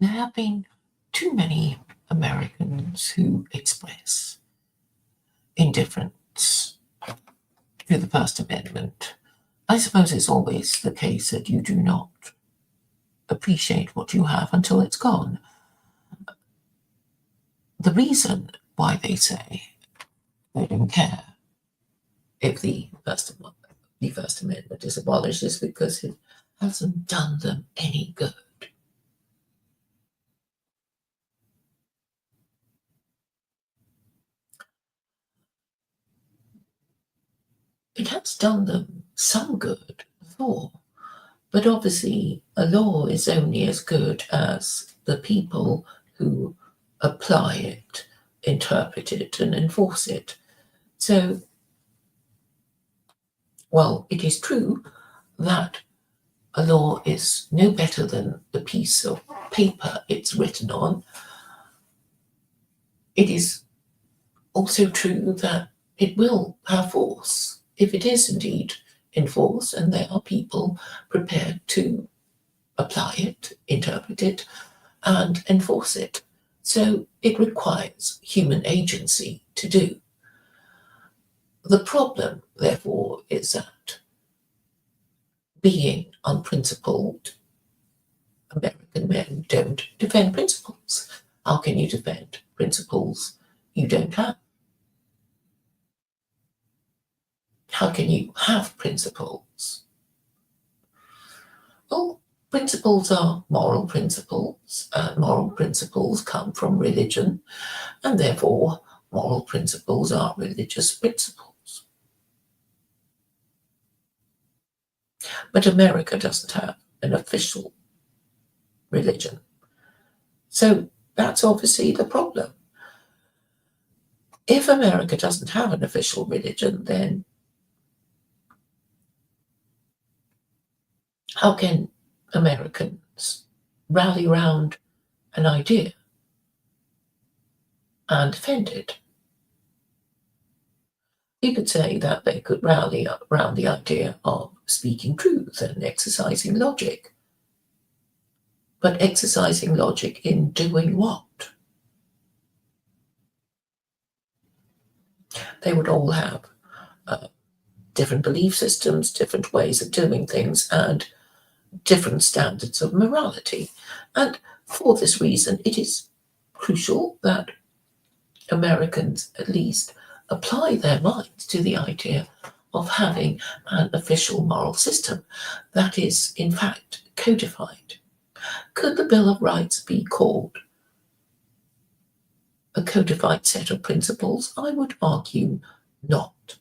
there have been too many Americans who express indifference to the First Amendment. I suppose it's always the case that you do not appreciate what you have until it's gone. The reason why they say they don't care if the First Amendment is abolished is because it hasn't done them any good. It has done them some good before, but obviously a law is only as good as the people who apply it, interpret it, and enforce it. So, while it is true that a law is no better than the piece of paper it's written on, it is also true that it will have force if it is indeed enforced and there are people prepared to apply it, interpret it, and enforce it. So it requires human agency to do. The problem, therefore, is that being unprincipled, American men don't defend principles. How can you defend principles you don't have? How can you have principles? Well, principles are moral principles, and moral principles come from religion, and therefore moral principles are religious principles. But America doesn't have an official religion. So that's obviously the problem. If America doesn't have an official religion, then how can Americans rally round an idea and defend it? You could say that they could rally around the idea of speaking truth and exercising logic. But exercising logic in doing what? They would all have different belief systems, different ways of doing things, and different standards of morality. And for this reason, it is crucial that Americans at least apply their minds to the idea of having an official moral system that is, in fact, codified. Could the Bill of Rights be called a codified set of principles? I would argue not.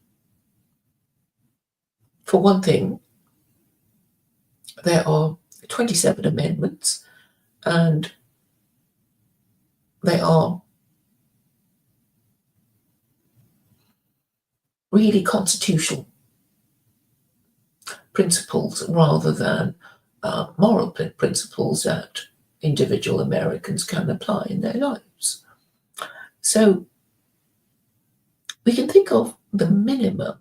For one thing, there are 27 amendments, and they are really constitutional principles rather than moral principles that individual Americans can apply in their lives. So we can think of the minimum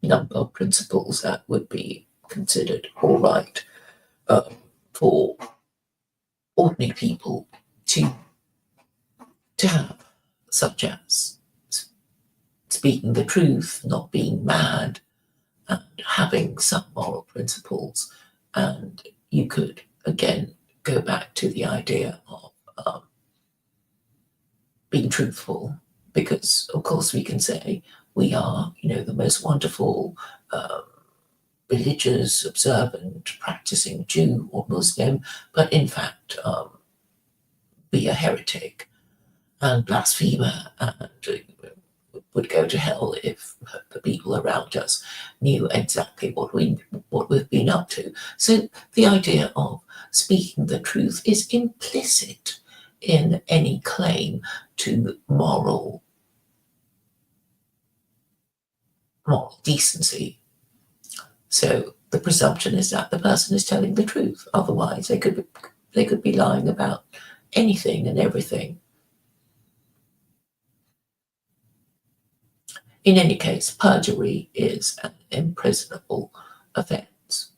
number of principles that would be considered all right for ordinary people to have, such as speaking the truth, not being mad, and having some moral principles. And you could again go back to the idea of being truthful, because of course we can say we are, the most wonderful religious, observant, practicing Jew or Muslim, but in fact be a heretic and blasphemer and would go to hell if the people around us knew exactly what we've been up to. So the idea of speaking the truth is implicit in any claim to moral decency. So the presumption is that the person is telling the truth. Otherwise, they could be lying about anything and everything. In any case, perjury is an imprisonable offence,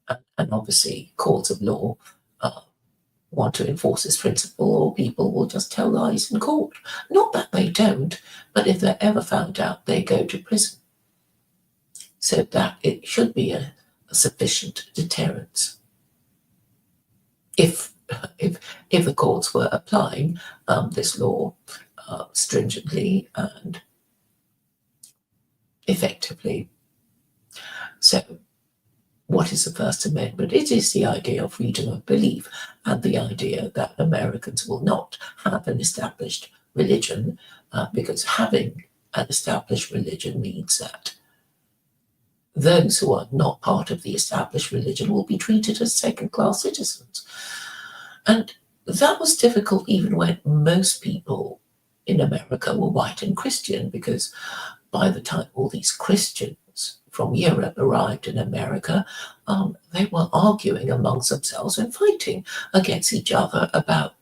and obviously courts of law want to enforce this principle, or people will just tell lies in court. Not that they don't, but if they're ever found out, they go to prison. So that it should be a sufficient deterrent. If the courts were applying this law stringently and effectively. So what is the First Amendment? It is the idea of freedom of belief and the idea that Americans will not have an established religion, because having an established religion means that those who are not part of the established religion will be treated as second-class citizens. And that was difficult even when most people in America were white and Christian, because by the time all these Christians from Europe arrived in America, they were arguing amongst themselves and fighting against each other about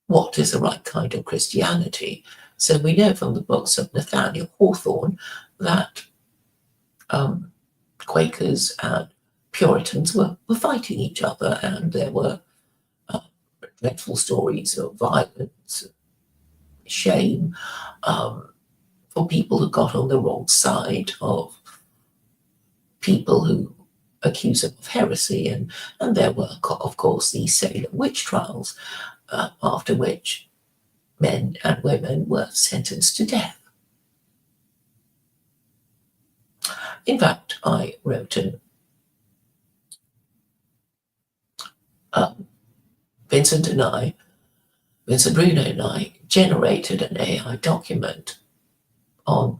what is the right kind of Christianity. So we know from the books of Nathaniel Hawthorne that Quakers and Puritans were fighting each other, and there were dreadful stories of violence, shame, for people who got on the wrong side of people who accused them of heresy. And there were, of course, these Salem witch trials, after which men and women were sentenced to death. In fact, I wrote Vincent Bruno and I generated an AI document on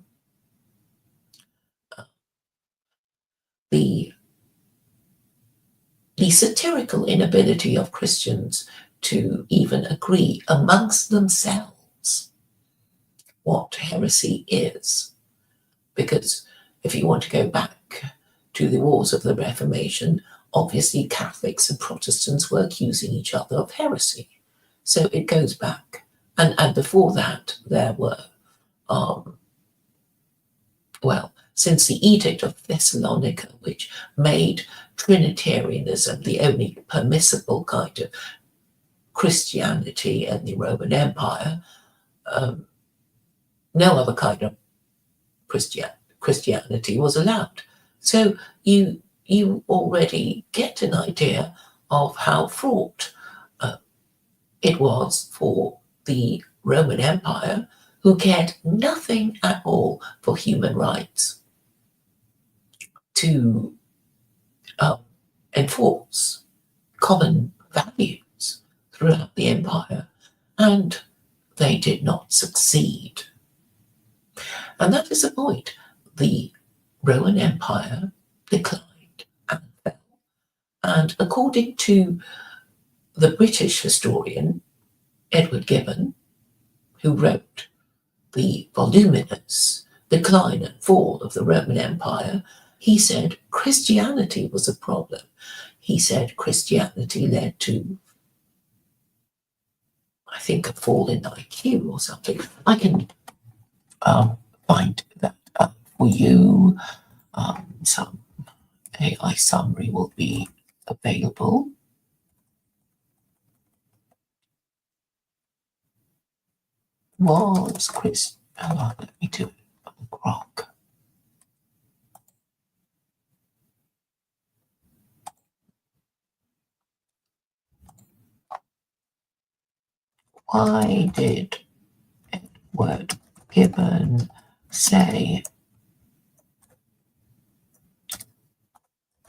the satirical inability of Christians to even agree amongst themselves what heresy is. Because if you want to go back to the wars of the Reformation, obviously Catholics and Protestants were accusing each other of heresy. So it goes back. And before that, there were, since the Edict of Thessalonica, which made Trinitarianism the only permissible kind of Christianity in the Roman Empire, no other kind of Christianity was allowed. So you already get an idea of how fraught it was for the Roman Empire, who cared nothing at all for human rights, to enforce common values throughout the empire, and they did not succeed. And that is the point. The Roman Empire declined and fell. And according to the British historian Edward Gibbon, who wrote the voluminous Decline and Fall of the Roman Empire, he said Christianity was a problem. He said Christianity led to, I think, a fall in IQ or something. I can find that for you. Some AI summary will be available. Was Chris? Let me do it. Grok. Why did Edward Gibbon say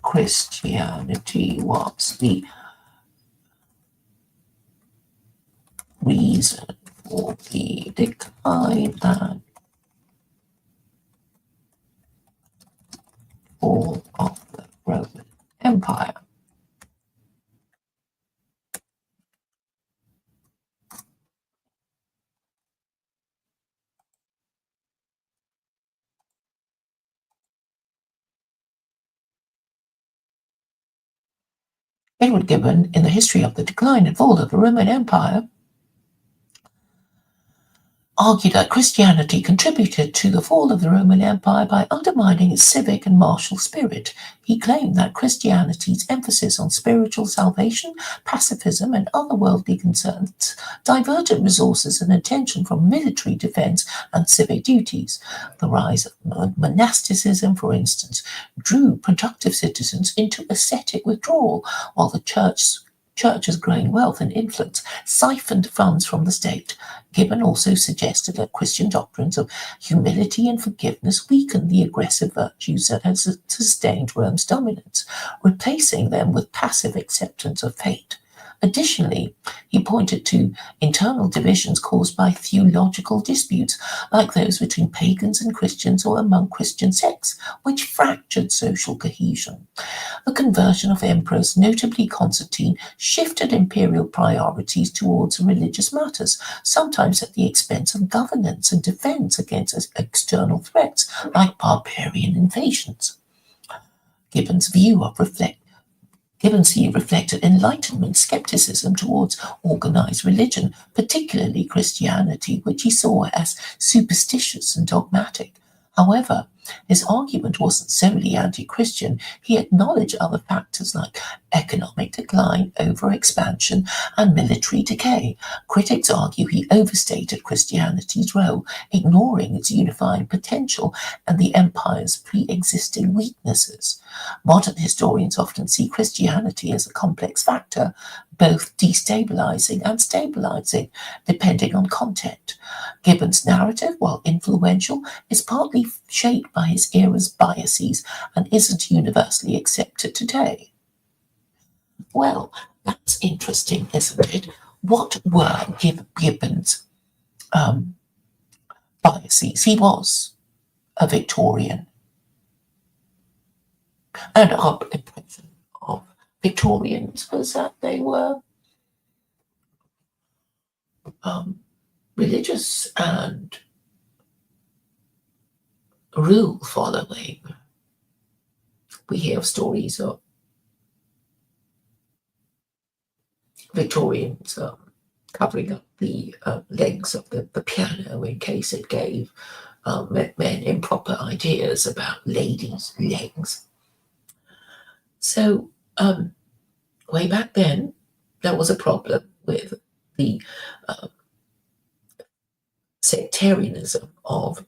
Christianity was the reason for the decline and fall of the Roman Empire? Edward Gibbon, in the history of the decline and fall of the Roman Empire, argued that Christianity contributed to the fall of the Roman Empire by undermining its civic and martial spirit. He claimed that Christianity's emphasis on spiritual salvation, pacifism, and other worldly concerns diverted resources and attention from military defense and civic duties. The rise of monasticism, for instance, drew productive citizens into ascetic withdrawal, while the church's growing wealth and influence siphoned funds from the state. Gibbon also suggested that Christian doctrines of humility and forgiveness weakened the aggressive virtues that had sustained Rome's dominance, replacing them with passive acceptance of fate. Additionally, he pointed to internal divisions caused by theological disputes, like those between pagans and Christians or among Christian sects, which fractured social cohesion. The conversion of emperors, notably Constantine, shifted imperial priorities towards religious matters, sometimes at the expense of governance and defense against external threats like barbarian invasions. Gibbon's view reflected Enlightenment skepticism towards organized religion, particularly Christianity, which he saw as superstitious and dogmatic. However, his argument wasn't solely anti-Christian. He acknowledged other factors like economic decline, overexpansion, and military decay. Critics argue he overstated Christianity's role, ignoring its unifying potential and the empire's pre-existing weaknesses. Modern historians often see Christianity as a complex factor, both destabilizing and stabilizing, depending on content. Gibbon's narrative, while influential, is partly shaped by his era's biases and isn't universally accepted today. Well, that's interesting, isn't it? What were Gibbon's biases? He was a Victorian, and our impression of Victorians was that they were religious and rule following. We hear stories of Victorians covering up the legs of the piano in case it gave men improper ideas about ladies' legs. So way back then, there was a problem with the sectarianism of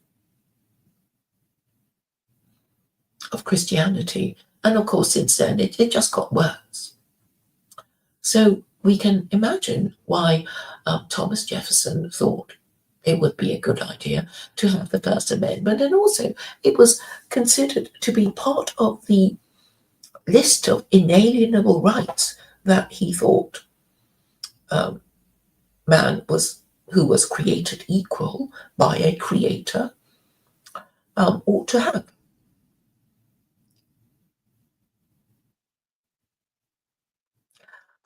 Christianity. And of course, since then, it just got worse. So we can imagine why Thomas Jefferson thought it would be a good idea to have the First Amendment. And also, it was considered to be part of the list of inalienable rights that he thought man who was created equal by a creator ought to have.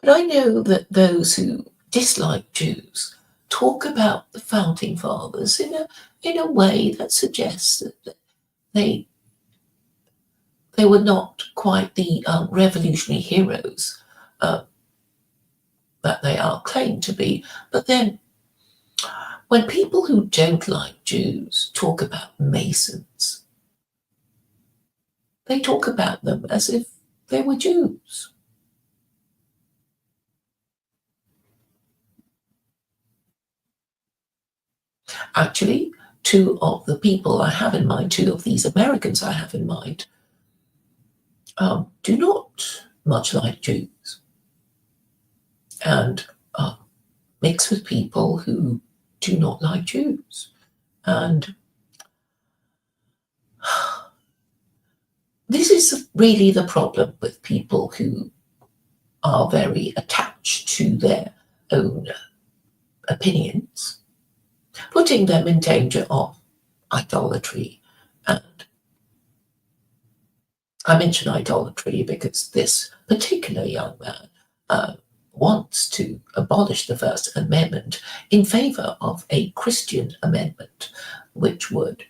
But I know that those who dislike Jews talk about the founding fathers in a way that suggests that they were not quite the revolutionary heroes that they are claimed to be. But then, when people who don't like Jews talk about Masons, they talk about them as if they were Jews. Actually, two of the people I have in mind, two of these Americans I have in mind, do not much like Jews and mix with people who do not like Jews. And this is really the problem with people who are very attached to their own opinions, putting them in danger of idolatry. And I mention idolatry because this particular young man wants to abolish the First Amendment in favor of a Christian amendment, which would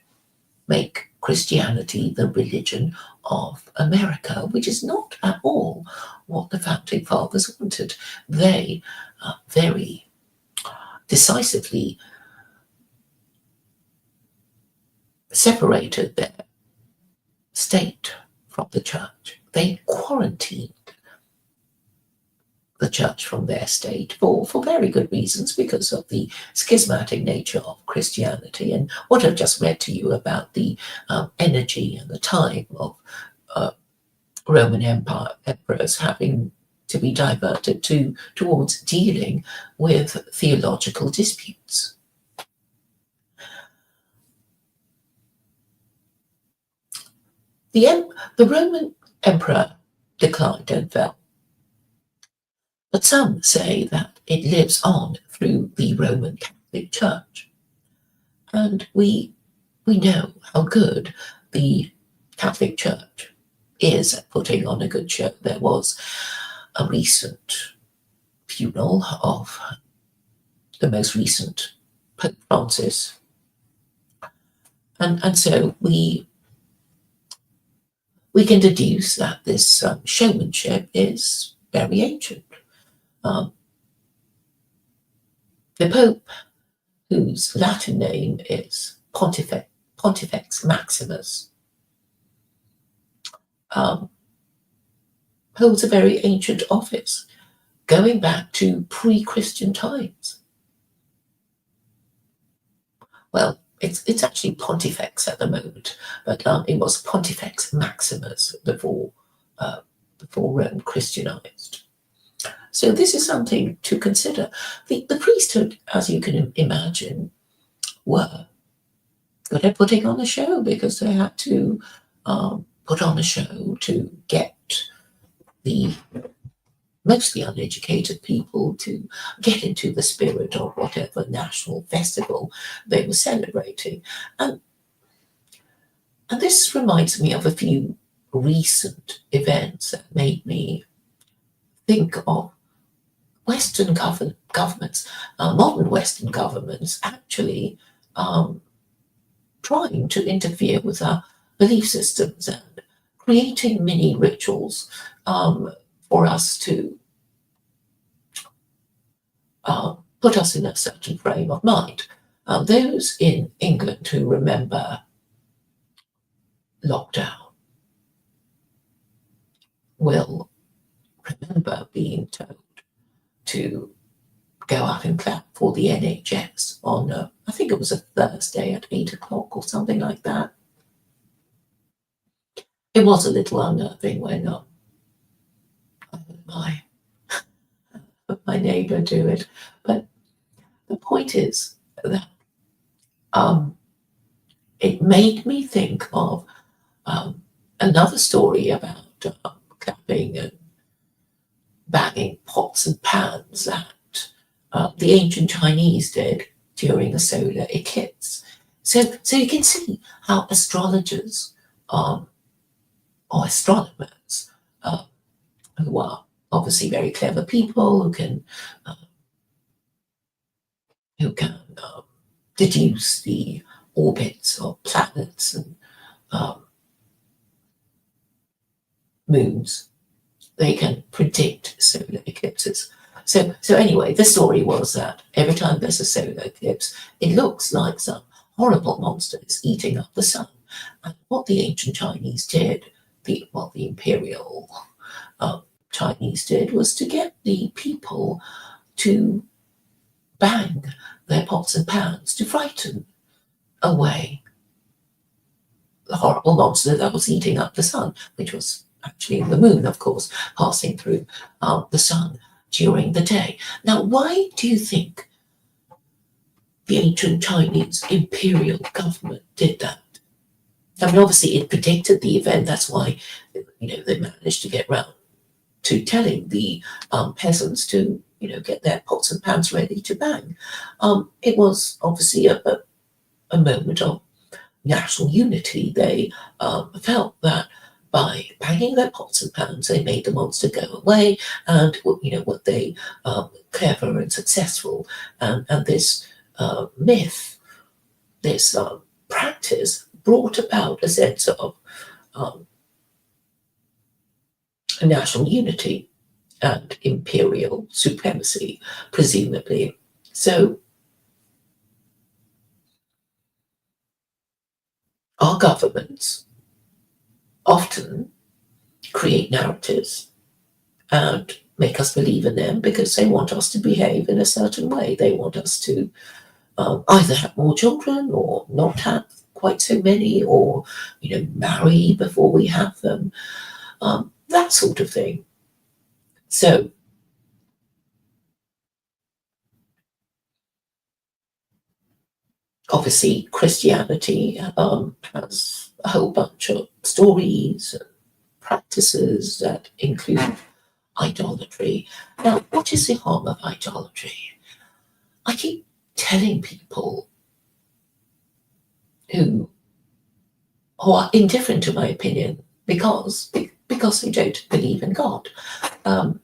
make Christianity the religion of America, which is not at all what the founding fathers wanted. They very decisively separated their state from the church. They quarantined the church from their state for very good reasons, because of the schismatic nature of Christianity and what I've just read to you about the energy and the time of Roman Empire emperors having to be diverted towards dealing with theological disputes. The Roman emperor declined and fell, but some say that it lives on through the Roman Catholic Church. And we know how good the Catholic Church is at putting on a good show. There was a recent funeral of the most recent Pope Francis. And so we can deduce that this showmanship is very ancient. The Pope, whose Latin name is Pontifex Maximus, holds a very ancient office, going back to pre-Christian times. Well, it's actually Pontifex at the moment, but it was Pontifex Maximus before Rome Christianized. So this is something to consider. The priesthood, as you can imagine, were good at putting on a show, because they had to put on a show to get the mostly uneducated people to get into the spirit of whatever national festival they were celebrating. And this reminds me of a few recent events that made me think of Western governments, modern Western governments, actually trying to interfere with our belief systems and creating mini rituals for us to put us in a certain frame of mind. Those in England who remember lockdown will remember being told to go out and clap for the NHS on, I think it was a Thursday at 8 o'clock or something like that. It was a little unnerving when I heard my neighbour do it. But the point is that it made me think of another story about clapping and banging pots and pans that the ancient Chinese did during a solar eclipse. So you can see how astrologers or astronomers, who are obviously very clever people, who can deduce the orbits of planets and moons, they can predict solar eclipses. So anyway, the story was that every time there's a solar eclipse, it looks like some horrible monster is eating up the sun. And what the ancient Chinese did, the imperial Chinese did, was to get the people to bang their pots and pans to frighten away the horrible monster that was eating up the sun, which was actually the moon, of course, passing through the sun during the day. Now, why do you think the ancient Chinese imperial government did that? I mean, obviously it predicted the event. That's why, they managed to get round to telling the peasants to, get their pots and pans ready to bang. It was obviously a moment of national unity. They felt that by banging their pots and pans, they made the monster go away, and what they clever and successful, and this myth, this practice brought about a sense of national unity and imperial supremacy, presumably. So our governments often create narratives and make us believe in them because they want us to behave in a certain way. They want us to either have more children or not have quite so many, or marry before we have them, that sort of thing. So obviously Christianity has a whole bunch of stories and practices that include idolatry. Now, what is the harm of idolatry? I keep telling people who are indifferent to my opinion because they don't believe in God. But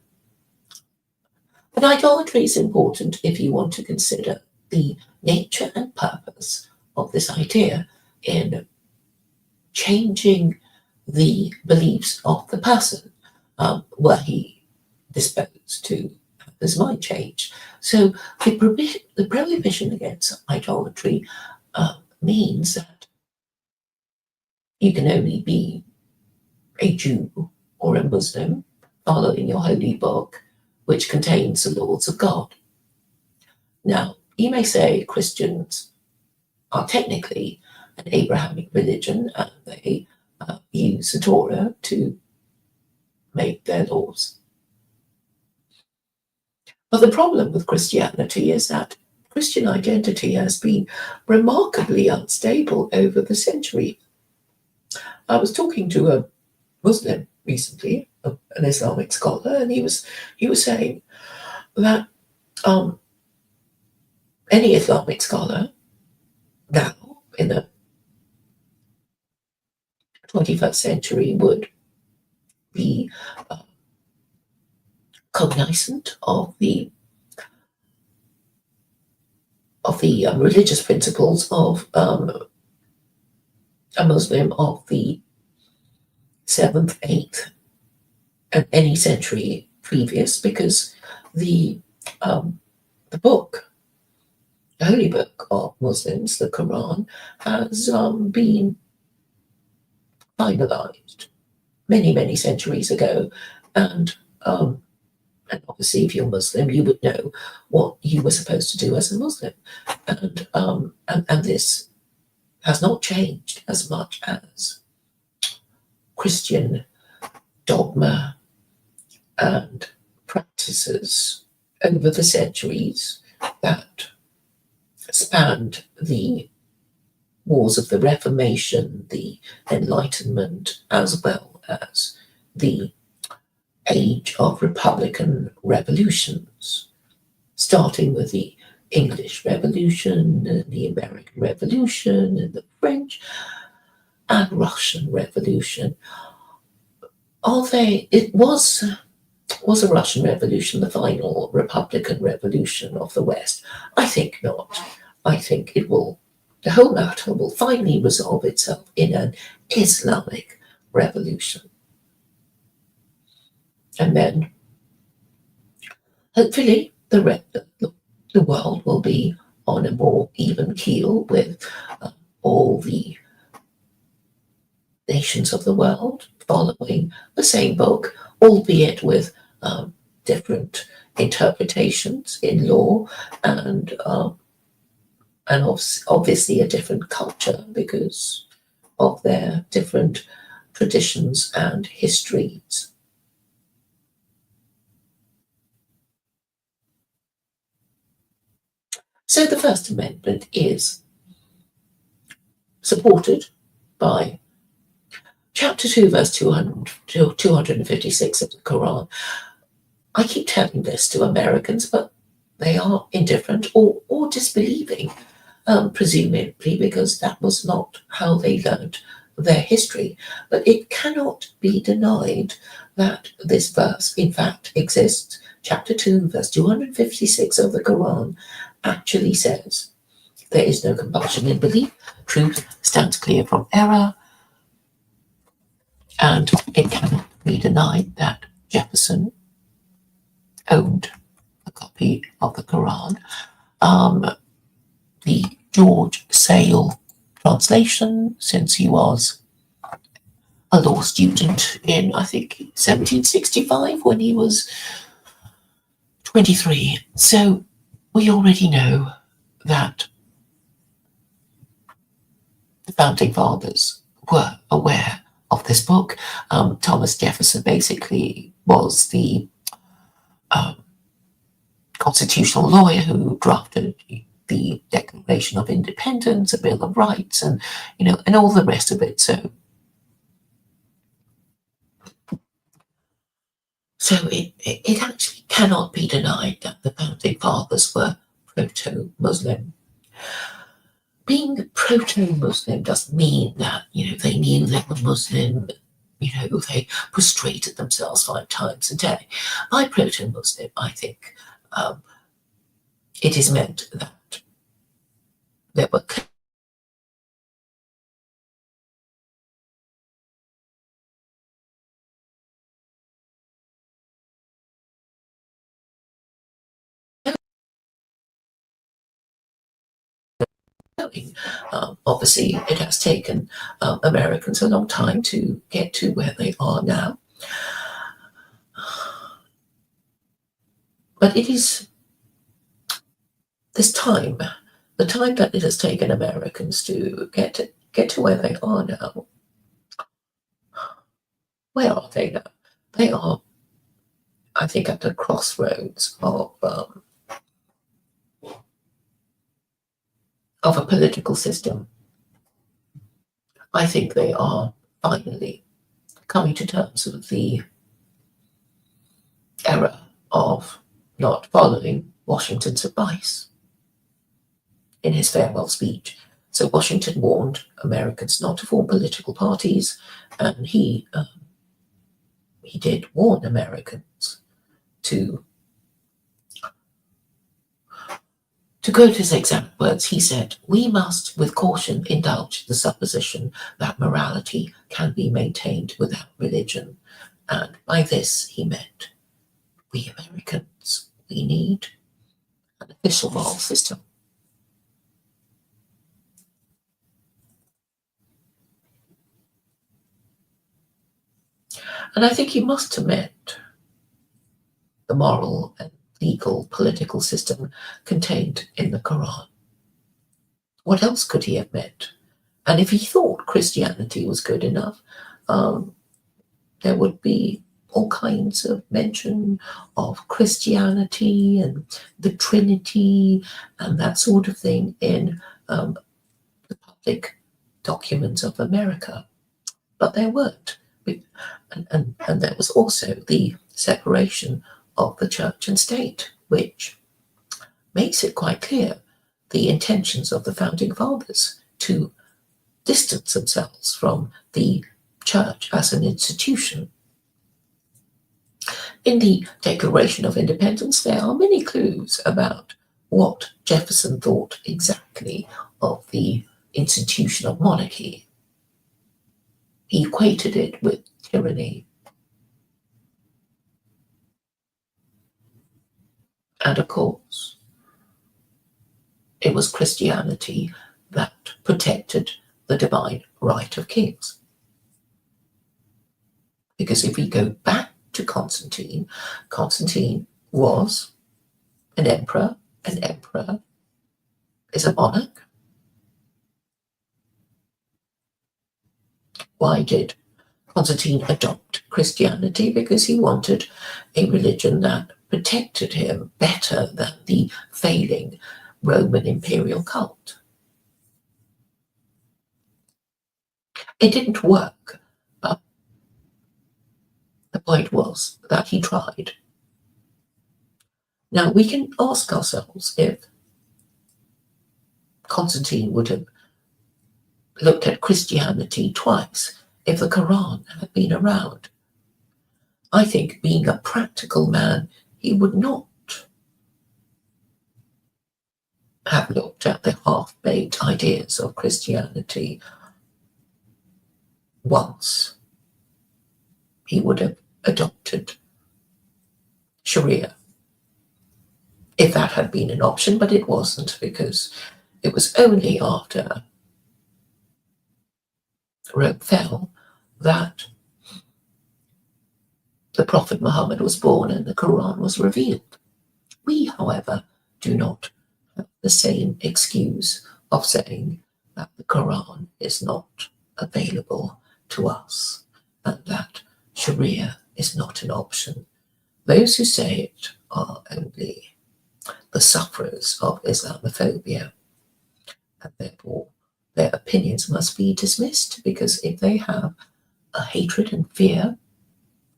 idolatry is important if you want to consider the nature and purpose of this idea in changing the beliefs of the person, were he disposed to have his mind changed. So the prohibition against idolatry means that you can only be a Jew or a Muslim following your holy book, which contains the laws of God. Now, you may say Christians are technically an Abrahamic religion and they use the Torah to make their laws. But the problem with Christianity is that Christian identity has been remarkably unstable over the century. I was talking to a Muslim recently, an Islamic scholar, and he was saying that any Islamic scholar now in the 21st century would be cognizant of the religious principles of a Muslim of the 7th, 8th, and any century previous, because the book, the holy book of Muslims, the Quran, has been finalized many, many centuries ago, and obviously, if you're Muslim, you would know what you were supposed to do as a Muslim, and this has not changed as much as Christian dogma and practices over the centuries that spanned the wars of the Reformation, the Enlightenment, as well as the age of Republican revolutions, starting with the English Revolution, and the American Revolution, and the French and Russian Revolution. It was a Russian Revolution the final Republican Revolution of the West? I think not. I think the whole matter will finally resolve itself in an Islamic revolution. And then, hopefully, the world will be on a more even keel with all the nations of the world following the same book, albeit with different interpretations in law and obviously a different culture because of their different traditions and histories. So the First Amendment is supported by Chapter 2, verse 256 of the Quran. I keep telling this to Americans, but they are indifferent or disbelieving, presumably because that was not how they learned their history. But it cannot be denied that this verse, in fact, exists. Chapter 2, verse 256 of the Quran actually says, "There is no compulsion in belief. Truth stands clear from error." And it cannot be denied that Jefferson owned a copy of the Quran. The George Sale translation since he was a law student in, I think, 1765 when he was 23. So we already know that the founding fathers were aware of this book. Thomas Jefferson basically was the constitutional lawyer who drafted the Declaration of Independence, a Bill of Rights, and and all the rest of it. So it actually cannot be denied that the founding fathers were proto-Muslim. Being proto-Muslim doesn't mean that they knew they were Muslim. They prostrated themselves 5 times a day. By proto-Muslim, I think it is meant that there were obviously, it has taken Americans a long time to get to where they are now. But it is this time, the time that it has taken Americans to get to where they are now. Where are they now? They are, I think, at the crossroads of a political system. I think they are finally coming to terms with the error of not following Washington's advice in his farewell speech. So Washington warned Americans not to form political parties, and he did warn Americans to quote his exact words. He said, "We must, with caution, indulge the supposition that morality can be maintained without religion." And by this he meant, we Americans, we need an official moral system. And I think he must have meant the moral and legal political system contained in the Quran. What else could he have meant? And if he thought Christianity was good enough, there would be all kinds of mention of Christianity and the Trinity and that sort of thing in the public documents of America. But there weren't. And there was also the separation of the church and state, which makes it quite clear the intentions of the founding fathers to distance themselves from the church as an institution. In the Declaration of Independence, there are many clues about what Jefferson thought exactly of the institution of monarchy. He equated it with tyranny. And of course, it was Christianity that protected the divine right of kings. Because if we go back to Constantine, Constantine was an emperor. An emperor is a monarch. Why did Constantine adopt Christianity? Because he wanted a religion that protected him better than the failing Roman imperial cult. It didn't work, but the point was that he tried. Now we can ask ourselves if Constantine would have looked at Christianity twice if the Quran had been around. I think, being a practical man, he would not have looked at the half-baked ideas of Christianity once. He would have adopted Sharia if that had been an option, but it wasn't, because it was only after fell that the Prophet Muhammad was born and the Quran was revealed. We, however, do not have the same excuse of saying that the Quran is not available to us and that Sharia is not an option. Those who say it are only the sufferers of Islamophobia, and therefore their opinions must be dismissed, because if they have a hatred and fear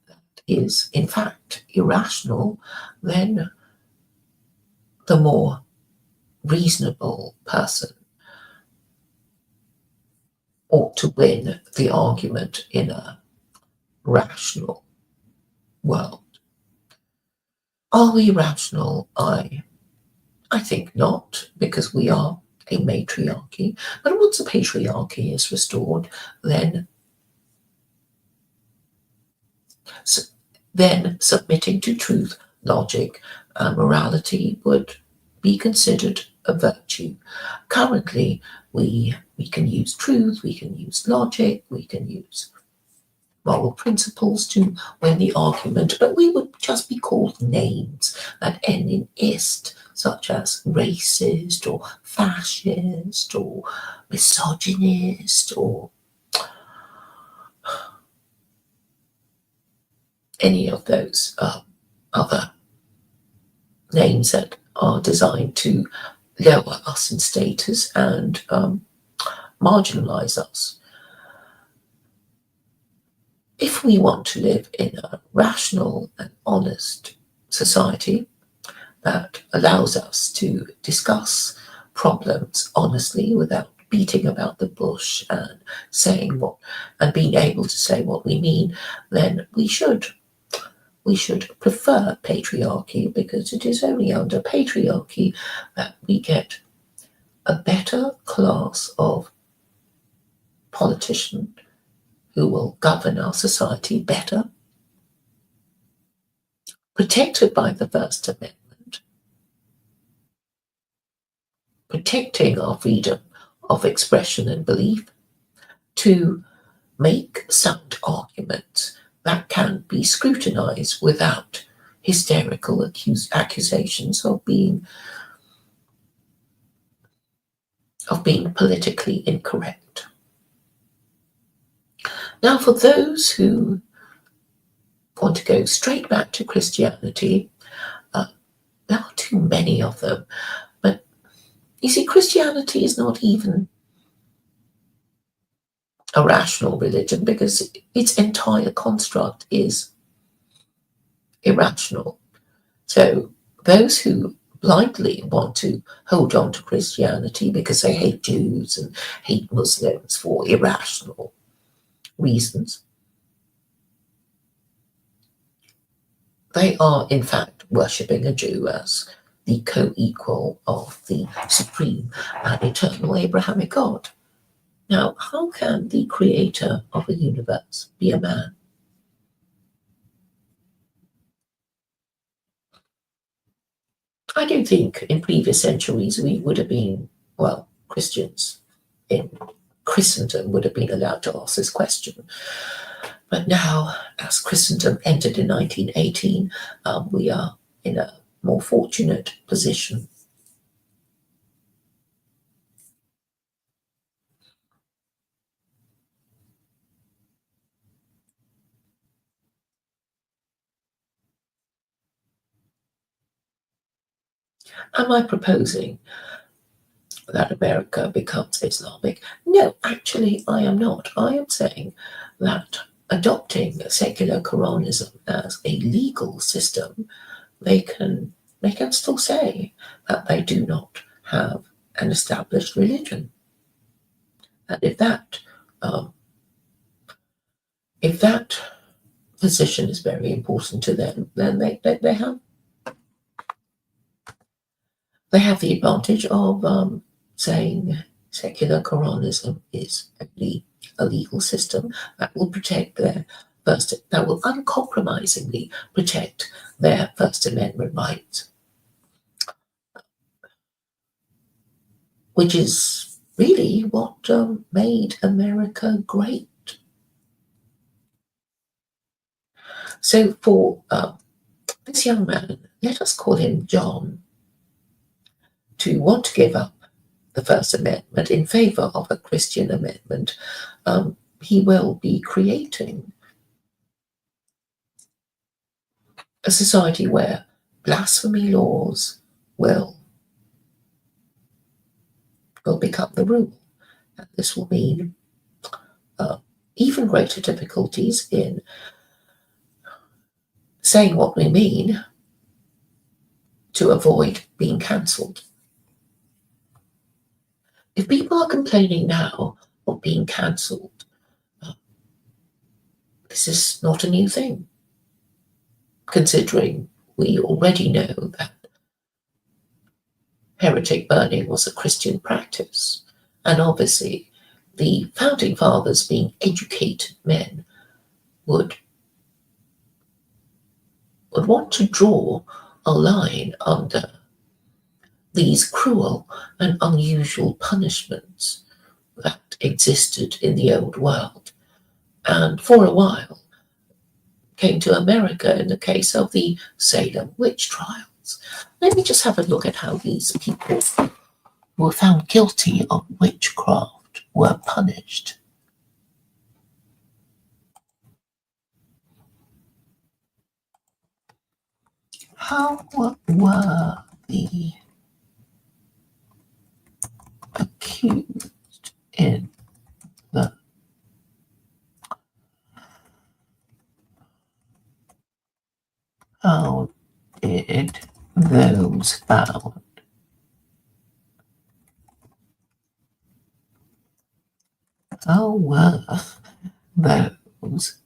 that is in fact irrational, then the more reasonable person ought to win the argument in a rational world. Are we rational? I think not, because we are a matriarchy. But once a patriarchy is restored, then submitting to truth, logic, and morality would be considered a virtue. Currently, we can use truth, we can use logic, we can use moral principles to win the argument, but we would just be called names that end in ist, such as racist or fascist or misogynist or any of those other names that are designed to lower us in status and marginalize us. If we want to live in a rational and honest society that allows us to discuss problems honestly without beating about the bush and being able to say what we mean, then we should prefer patriarchy, because it is only under patriarchy that we get a better class of politician who will govern our society better, protected by the First Amendment, protecting our freedom of expression and belief, to make sound arguments that can be scrutinized without hysterical accusations of being politically incorrect. Now, for those who want to go straight back to Christianity, there are too many of them. But you see, Christianity is not even a rational religion, because its entire construct is irrational. So those who blindly want to hold on to Christianity because they hate Jews and hate Muslims for irrational reasons, they are in fact worshipping a Jew as the co-equal of the supreme and eternal Abrahamic God. Now, how can the creator of a universe be a man? I don't think in previous centuries we would have been, well, Christians in Christendom would have been allowed to ask this question. But now, as Christendom entered in 1918, we are in a more fortunate position. Am I proposing that America becomes Islamic? No, actually, I am not. I am saying that adopting secular Quranism as a legal system, they can still say that they do not have an established religion. And if that position is very important to them, then they have the advantage of saying secular Quranism is only a legal system that will uncompromisingly protect their First Amendment rights, which is really what made America great. So for this young man, let us call him John, to want to give up the First Amendment in favor of a Christian amendment, he will be creating a society where blasphemy laws will become the rule. And this will mean even greater difficulties in saying what we mean to avoid being cancelled. If people are complaining now of being cancelled, this is not a new thing, considering we already know that heretic burning was a Christian practice. And obviously, the founding fathers, being educated men, would want to draw a line under these cruel and unusual punishments that existed in the old world, and for a while came to America in the case of the Salem witch trials. Let me just have a look at how these people who were found guilty of witchcraft were punished. How were the accused in the how did those found how were those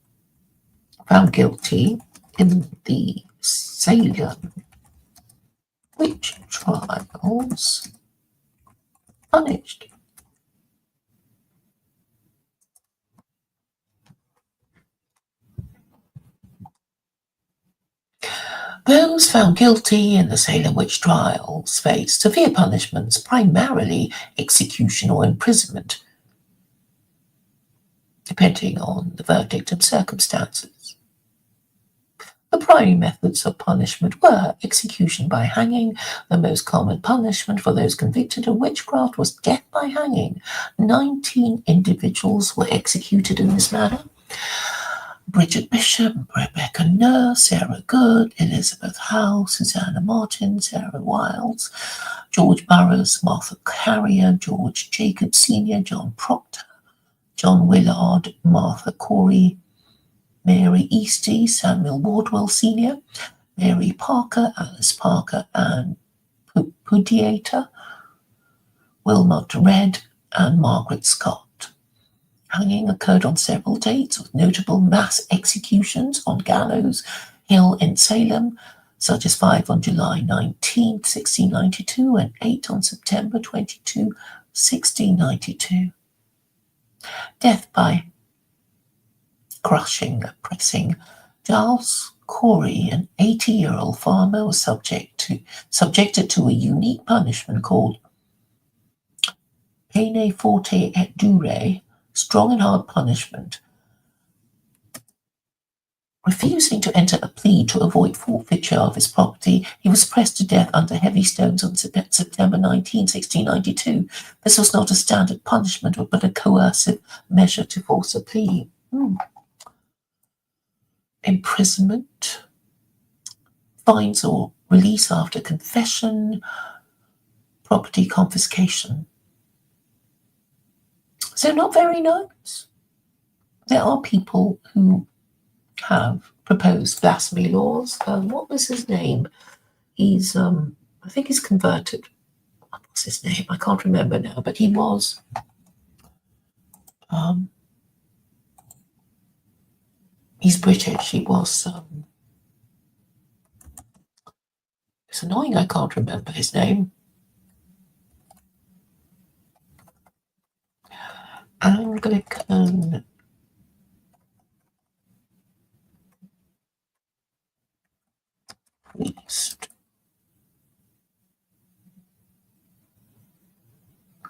found guilty in the Salem witch trials punished? Those found guilty in the Salem witch trials faced severe punishments, primarily execution or imprisonment, depending on the verdict and circumstances. The primary methods of punishment were execution by hanging. The most common punishment for those convicted of witchcraft was death by hanging. 19 individuals were executed in this manner. Bridget Bishop, Rebecca Nurse, Sarah Good, Elizabeth Howe, Susanna Martin, Sarah Wiles, George Burroughs, Martha Carrier, George Jacob Sr., John Proctor, John Willard, Martha Corey, Mary Easty, Samuel Wardwell Sr., Mary Parker, Alice Parker, Anne Pudiator, Wilmot Red, and Margaret Scott. Hanging occurred on several dates, with notable mass executions on Gallows Hill in Salem, such as 5 on July 19, 1692, and 8 on September 22, 1692. Death by crushing, pressing. Giles Corey, an 80-year-old farmer, was subjected to a unique punishment called peine forte et dure, strong and hard punishment. Refusing to enter a plea to avoid forfeiture of his property, he was pressed to death under heavy stones on September 19, 1692. This was not a standard punishment, but a coercive measure to force a plea. Imprisonment, fines or release after confession, property confiscation. So not very nice. There are people who have proposed blasphemy laws. What was his name? He's, I think he's converted. What's his name? I can't remember now, but he was, he's British. He was, it's annoying I can't remember his name. Anglican priest.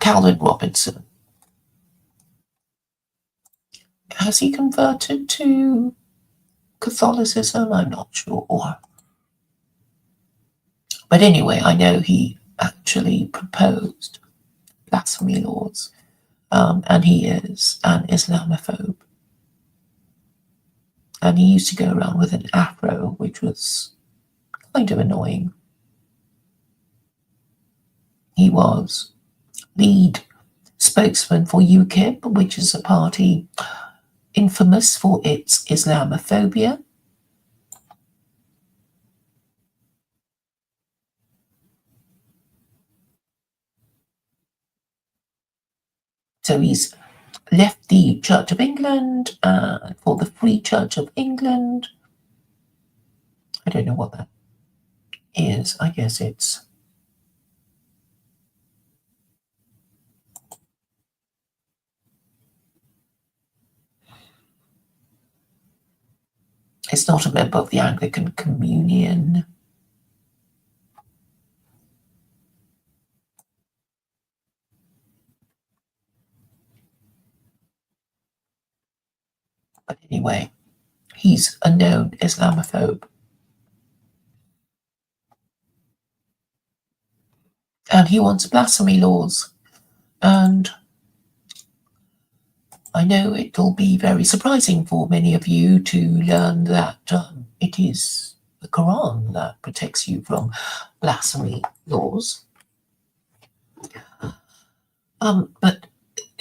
Calvin Robinson. Has he converted to Catholicism? I'm not sure. But anyway, I know he actually proposed blasphemy laws, and he is an Islamophobe. And he used to go around with an afro, which was kind of annoying. He was lead spokesman for UKIP, which is a party infamous for its Islamophobia. So he's left the Church of England for the Free Church of England. I don't know what that is. I guess it's not a member of the Anglican Communion. But anyway, he's a known Islamophobe. And he wants blasphemy laws. And I know it'll be very surprising for many of you to learn that it is the Quran that protects you from blasphemy laws. But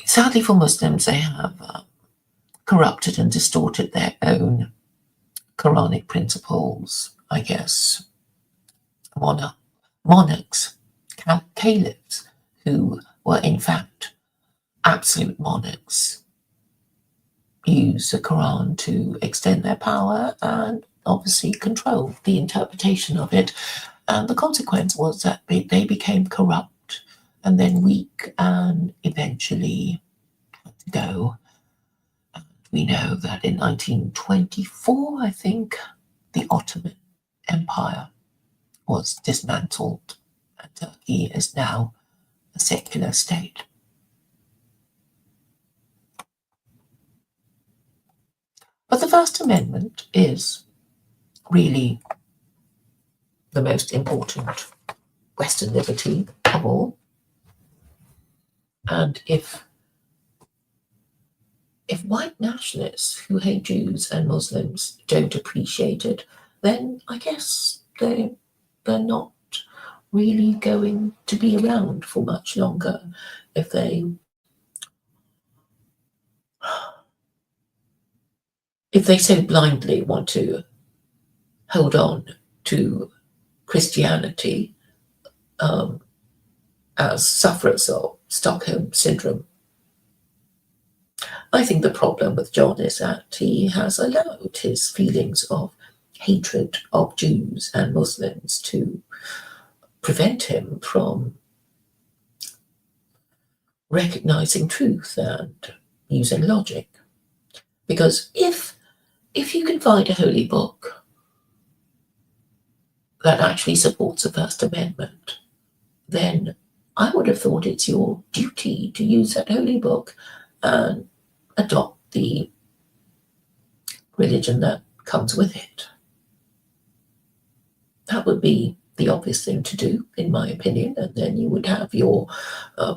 sadly for Muslims, they have corrupted and distorted their own Quranic principles, I guess. Monarchs, caliphs, who were in fact absolute monarchs, use the Quran to extend their power and obviously control the interpretation of it. And the consequence was that they became corrupt and then weak and eventually had to go. And we know that in 1924, I think, the Ottoman Empire was dismantled and Turkey is now a secular state. But the First Amendment is really the most important Western liberty of all. And if white nationalists who hate Jews and Muslims don't appreciate it, then I guess they're not really going to be around for much longer if they so blindly want to hold on to Christianity as sufferers of Stockholm Syndrome. I think the problem with John is that he has allowed his feelings of hatred of Jews and Muslims to prevent him from recognizing truth and using logic. Because if you can find a holy book that actually supports the First Amendment, then I would have thought it's your duty to use that holy book and adopt the religion that comes with it. That would be the obvious thing to do, in my opinion, and then you would have your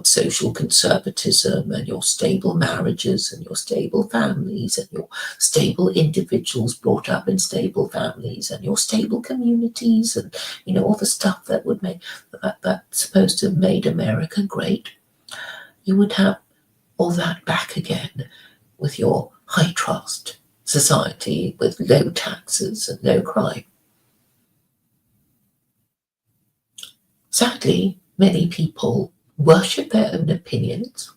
social conservatism and your stable marriages and your stable families and your stable individuals brought up in stable families and your stable communities and, all the stuff that would make that's supposed to have made America great. You would have all that back again with your high trust society with low taxes and no crime. Sadly, many people worship their own opinions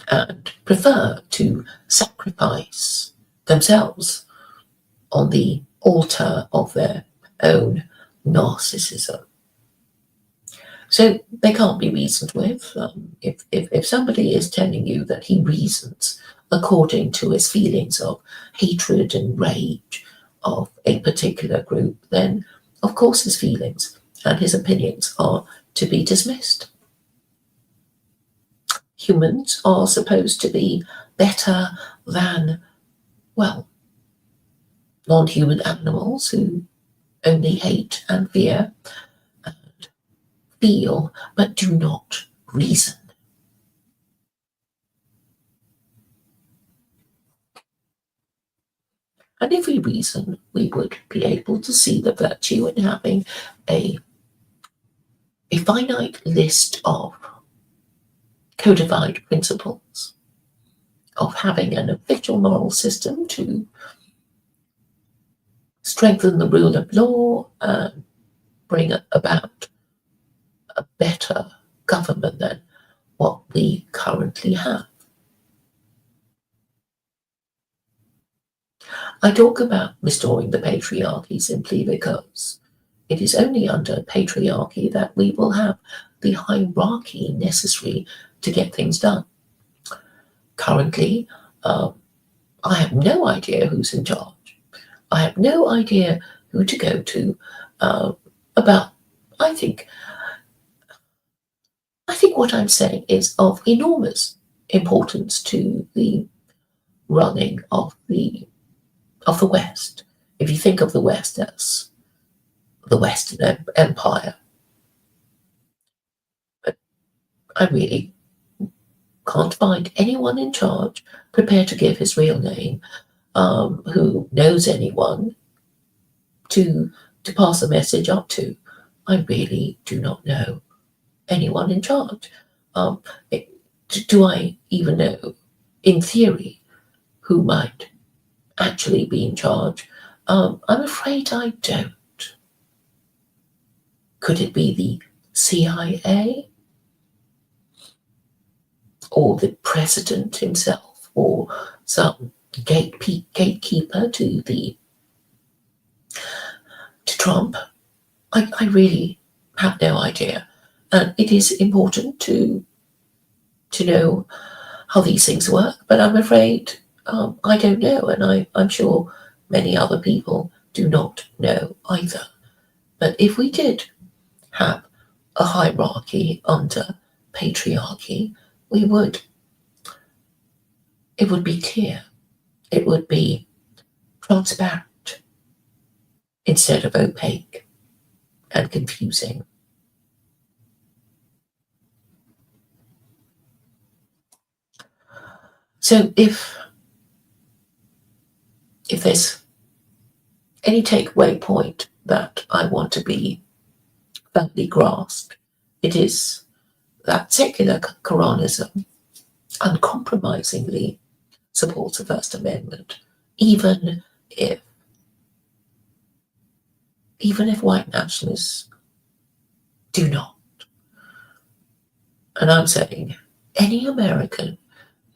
and prefer to sacrifice themselves on the altar of their own narcissism. So they can't be reasoned with. If somebody is telling you that he reasons according to his feelings of hatred and rage of a particular group, then of course his feelings and his opinions are to be dismissed. Humans are supposed to be better than, well, non-human animals who only hate and fear and feel but do not reason. And if we reason, we would be able to see the virtue in having a finite list of codified principles, of having an official moral system to strengthen the rule of law and bring about a better government than what we currently have. I talk about restoring the patriarchy simply because it is only under patriarchy that we will have the hierarchy necessary to get things done. Currently, I have no idea who's in charge. I have no idea who to go to about. I think what I'm saying is of enormous importance to the running of the West. If you think of the West as the Western Empire, but I really can't find anyone in charge prepared to give his real name, who knows anyone to pass a message up to. I really do not know anyone in charge. Um, it, do I even know, in theory, who might actually be in charge? I'm afraid I don't. Could it be the CIA? Or the president himself? Or some gatekeeper to Trump? I really have no idea. And it is important to know how these things work, but I'm afraid I don't know, and I'm sure many other people do not know either. But if we did have a hierarchy under patriarchy, we would. It would be clear. It would be transparent instead of opaque and confusing. So if there's any takeaway point that I want to be firmly grasped, it is that secular Quranism uncompromisingly supports the First Amendment, even if white nationalists do not. And I'm saying any American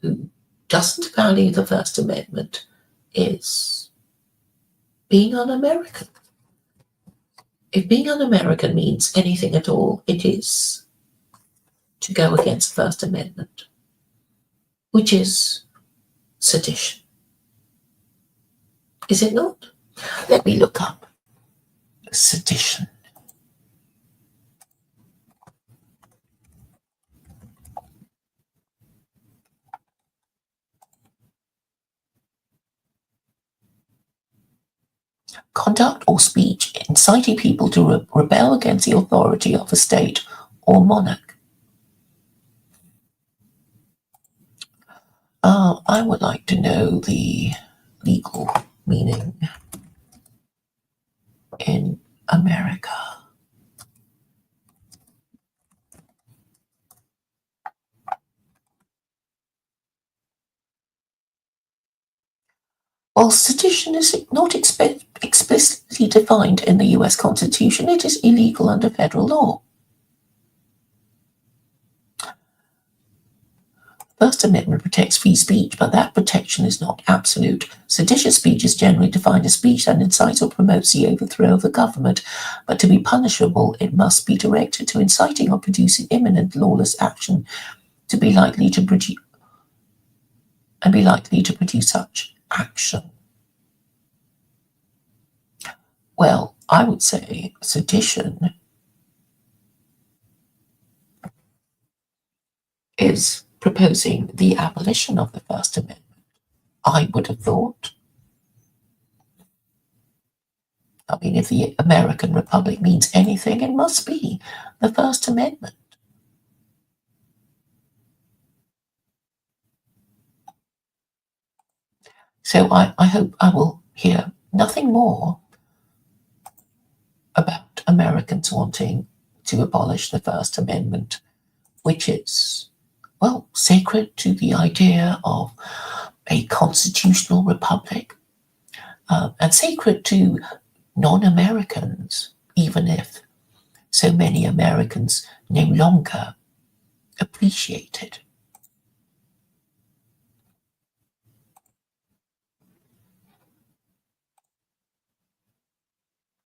who doesn't value the First Amendment is being un-American. If being un-American means anything at all, it is to go against the First Amendment, which is sedition. Is it not? Let me look up sedition. Conduct or speech inciting people to rebel against the authority of a state or monarch. I would like to know the legal meaning in America. While sedition is not explicitly defined in the US Constitution, it is illegal under federal law. First Amendment protects free speech, but that protection is not absolute. Seditious speech is generally defined as speech that incites or promotes the overthrow of the government, but to be punishable, it must be directed to inciting or producing imminent lawless action to be likely to produce such action. Well, I would say sedition is proposing the abolition of the First Amendment. I would have thought. I mean, if the American Republic means anything, it must be the First Amendment. So I hope I will hear nothing more about Americans wanting to abolish the First Amendment, which is, well, sacred to the idea of a constitutional republic, and sacred to non-Americans, even if so many Americans no longer appreciate it.